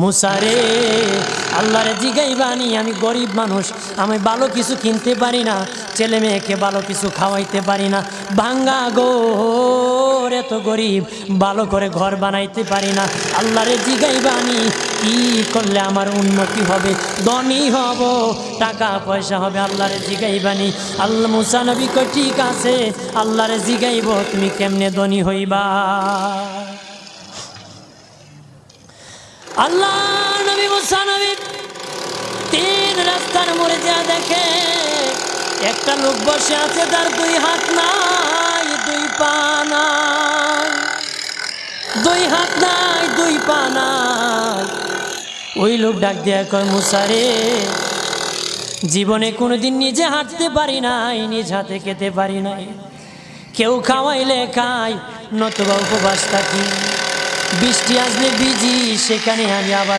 মুসারে আল্লাহরে জিগাইবানি, আমি গরিব মানুষ, আমি ভালো কিছু কিনতে পারি না, ছেলে মেয়েকে ভালো কিছু খাওয়াইতে পারি না, ভাঙ্গা ঘর, এত গরিব, ভালো করে ঘর বানাইতে পারি না। আল্লাহরে জিগাইবানি কি করলে আমার উন্নতি হবে, ধনী হব, টাকা পয়সা হবে। আল্লাহরে জিগাইবানি। আল্লাহ মুসা নবী কই ঠিক আছে, আল্লাহরে জিগাইব তুমি কেমনে ধনী হইবা। আল্লাহ নবী মুসা নবী তিন রাস্তার মোড়ে যা দেখে একটা লোক বসে আছে, তার দুই হাত নাই, দুই পা নাই, দুই হাত নাই, দুই পা নাই। ওই লোক ডাক দিয়া কয়, মুসা রে, জীবনে কোনোদিন নিজে হাঁটতে পারি নাই, নিজ হাতে খেতে পারি নাই, কেউ খাওয়াইলে খাই, নতুবা উপবাস থাকি, বৃষ্টি আসলে ভিজি, সেখানে আমি আবার